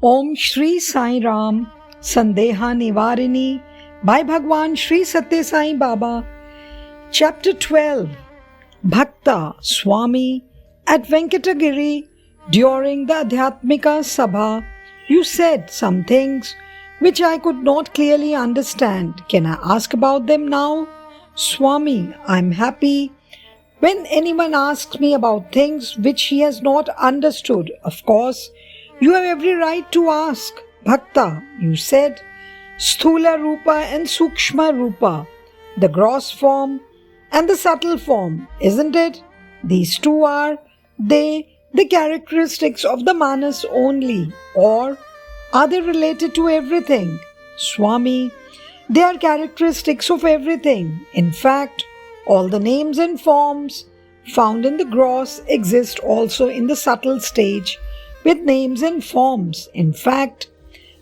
Om Shri Sai Ram Sandeha Nivarini by Bhagwan Shri Satya Sai Baba. Chapter 12 Bhakta Swami at Venkatagiri. During the Adhyatmika Sabha, you said some things which I could not clearly understand. Can I ask about them now? Swami, I am happy when anyone asks me about things which he has not understood. Of course, you have every right to ask. Bhakta, you said Sthula Rupa and Sukshma Rupa, the gross form and the subtle form, isn't it? These two are the characteristics of the Manas only, or are they related to everything? Swami, they are characteristics of everything. In fact, all the names and forms found in the gross exist also in the subtle stage with names and forms. In fact,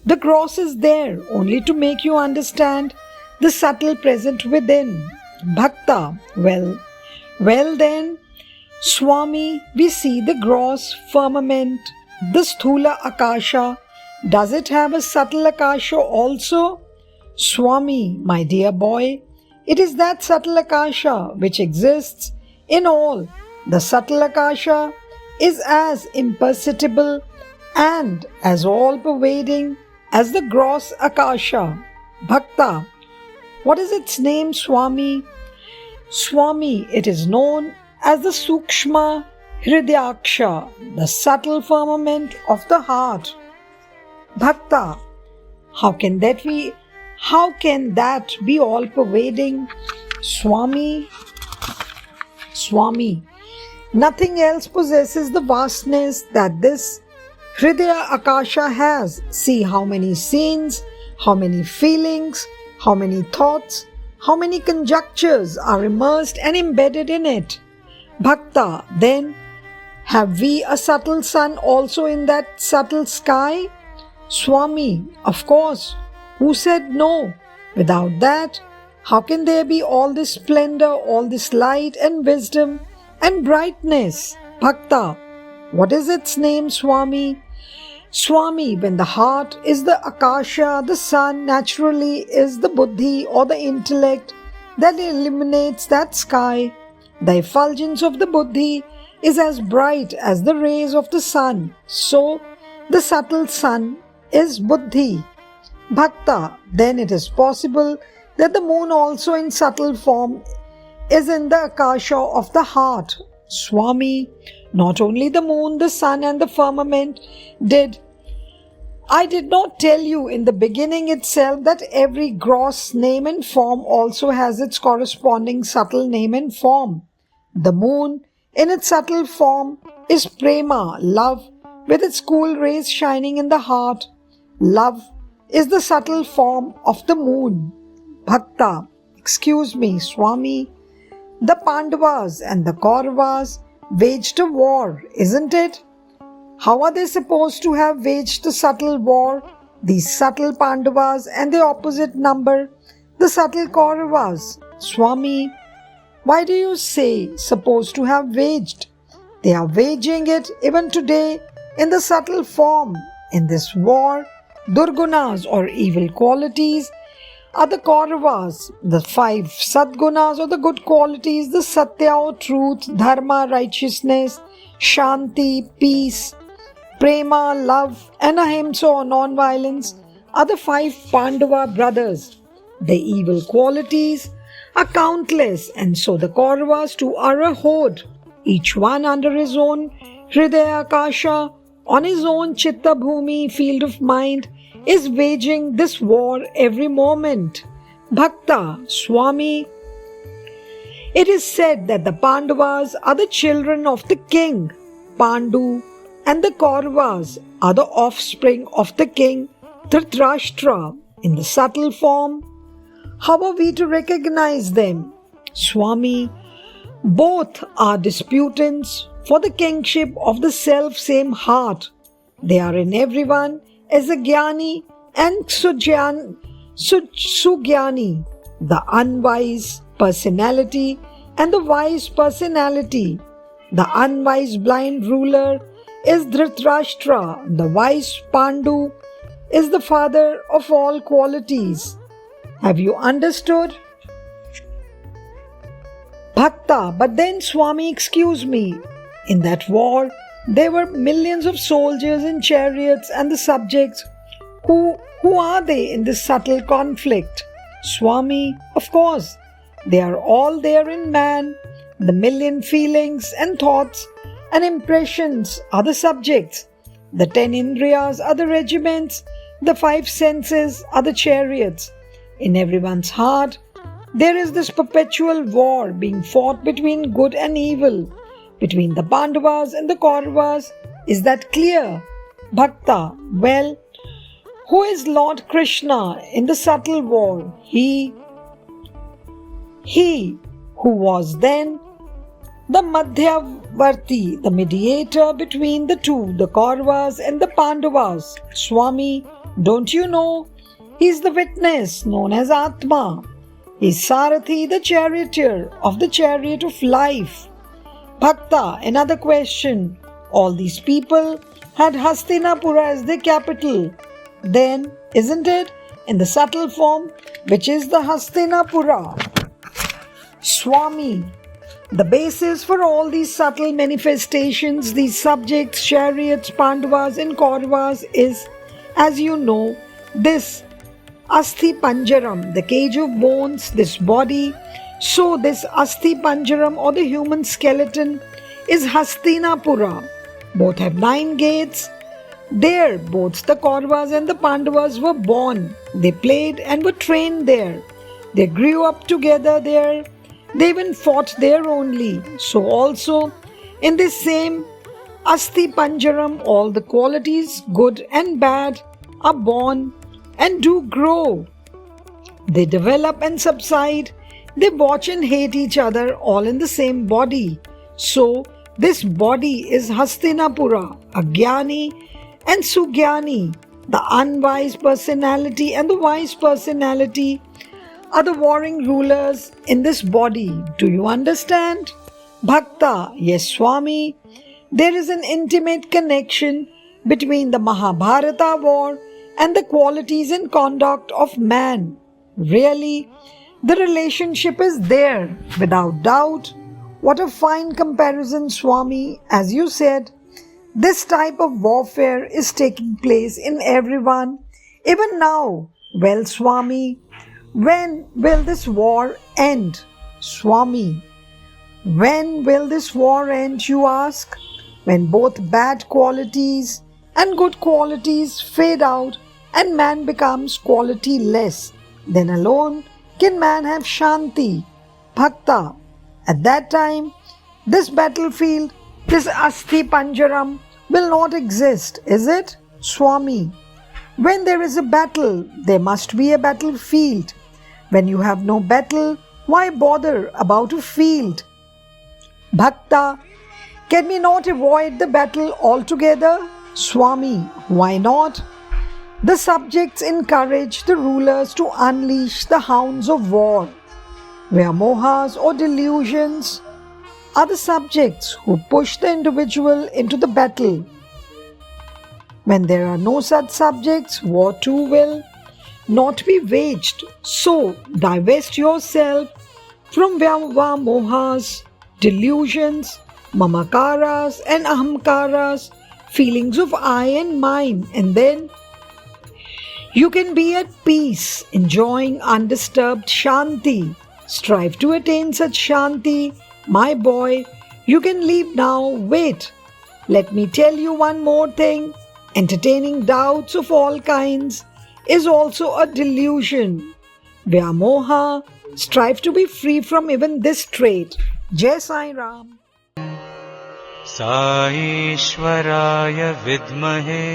the gross is there only to make you understand the subtle present within. Bhakta, well then, Swami, we see the gross firmament, the sthula akasha. Does it have a subtle akasha also? Swami, my dear boy, it is that subtle akasha which exists in all. The subtle akasha is as imperceptible and as all-pervading as the gross akasha. Bhakta, what is its name, Swami? Swami, it is known as the Sukshma Hridayaksha, the subtle firmament of the heart. Bhakta, how can that be all-pervading? Swami, nothing else possesses the vastness that this Hridaya Akasha has. See how many scenes, how many feelings, how many thoughts, how many conjectures are immersed and embedded in it. Bhakta, then, have we a subtle sun also in that subtle sky? Swami, of course. Who said no? Without that, how can there be all this splendor, all this light and wisdom and brightness? Bhakta, what is its name, Swami? Swami, when the heart is the akasha, the sun naturally is the buddhi or the intellect that illuminates that sky. The effulgence of the buddhi is as bright as the rays of the sun. So, the subtle sun is buddhi. Bhakta, then it is possible that the moon also in subtle form is in the akasha of the heart. Swami, not only the moon, the sun and the firmament I did not tell you in the beginning itself that every gross name and form also has its corresponding subtle name and form. The moon in its subtle form is prema, love, with its cool rays shining in the heart. Love is the subtle form of the moon. Bhakta, excuse me, Swami, the Pandavas and the Kauravas waged a war, isn't it? How are they supposed to have waged the subtle war? These subtle Pandavas and the opposite number, the subtle Kauravas. Swami, why do you say supposed to have waged? They are waging it even today in the subtle form. In this war, Durgunas or evil qualities are the Kauravas, the 5 Sadgunas or the good qualities, the Satya or truth, Dharma, righteousness, Shanti, peace, Prema, love, and Ahimsa or non-violence are the 5 Pandava brothers. The evil qualities are countless, and so the Kauravas too are a horde, each one under his own Hridaya Akasha, on his own Chitta Bhumi field of mind, is waging this war every moment. Bhakta, Swami, it is said that the Pandavas are the children of the king, Pandu, and the Kauravas are the offspring of the king, Dhritarashtra, in the subtle form. How are we to recognize them? Swami, both are disputants for the kingship of the self-same heart. They are in everyone as a Jnani and Sugyani, the unwise personality and the wise personality. The unwise blind ruler is Dhritarashtra, the wise Pandu is the father of all qualities. Have you understood? Bhakta, but then Swami, excuse me, in that war there were millions of soldiers in chariots and the subjects. Who are they in this subtle conflict? Swami, of course, they are all there in man. The million feelings and thoughts and impressions are the subjects. The 10 indriyas are the regiments. The 5 senses are the chariots. In everyone's heart, there is this perpetual war being fought between good and evil, between the Pandavas and the Kauravas. Is that clear? Bhakta, well, who is Lord Krishna in the subtle war? He who was then the Madhyavarti, the mediator between the two, the Kauravas and the Pandavas. Swami, don't you know? He is the witness known as Atma. He is Sarathi, the charioteer of the chariot of life. Bhakta, another question. All these people had Hastinapura as their capital. Then, isn't it, in the subtle form, which is the Hastinapura? Swami, the basis for all these subtle manifestations, these subjects, chariots, Pandavas and Kauravas is, as you know, this Asthi Panjaram, the cage of bones, this body. So this Asthi Panjaram or the human skeleton is Hastinapura. Both have 9 gates. There both the Kauravas and the Pandavas were born. They played and were trained there. They grew up together there. They even fought there only. So also in this same Asthi Panjaram, all the qualities, good and bad, are born and do grow. They develop and subside. They watch and hate each other all in the same body. So this body is Hastinapura, Agyani and Sugyani. The unwise personality and the wise personality are the warring rulers in this body. Do you understand? Bhakta, yes Swami, there is an intimate connection between the Mahabharata war and the qualities and conduct of man. Really, the relationship is there, without doubt. What a fine comparison, Swami. As you said, this type of warfare is taking place in everyone, even now. Well, Swami, when will this war end? Swami, when will this war end, you ask? When both bad qualities and good qualities fade out and man becomes quality less, then alone can man have Shanti, Bhakta. At that time, this battlefield, this Asthi Panjaram will not exist, is it? Swami, when there is a battle, there must be a battlefield. When you have no battle, why bother about a field? Bhakta, can we not avoid the battle altogether? Swami, why not? The subjects encourage the rulers to unleash the hounds of war. Where mohas or delusions are the subjects who push the individual into the battle. When there are no such subjects, war too will not be waged. So divest yourself from vyava mohas, delusions, mamakaras and ahamkaras, feelings of I and mine, and then you can be at peace, enjoying undisturbed Shanti. Strive to attain such Shanti. My boy, you can leave now. Wait, let me tell you one more thing. Entertaining doubts of all kinds is also a delusion. Vyamoha, strive to be free from even this trait. Jai Sai Ram. साईश्वराय विद्महे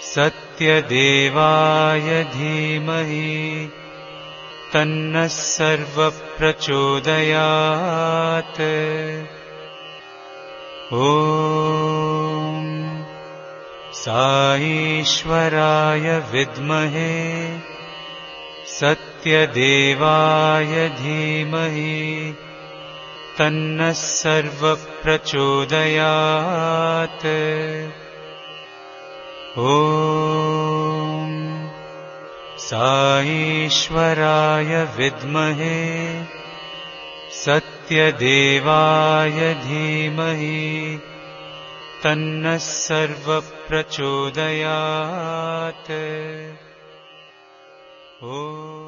सत्यदेवाय धीमहि तन्नः सर्वप्रचोदयात्। ॐ साईश्वराय विद्महे सत्यदेवाय धीमहि तन्नः सर्वप्रचोदयात्। ॐ साईश्वराय विद्महे सत्यदेवाय धीमहि तन्नः सर्वप्रचोदयात्। ॐ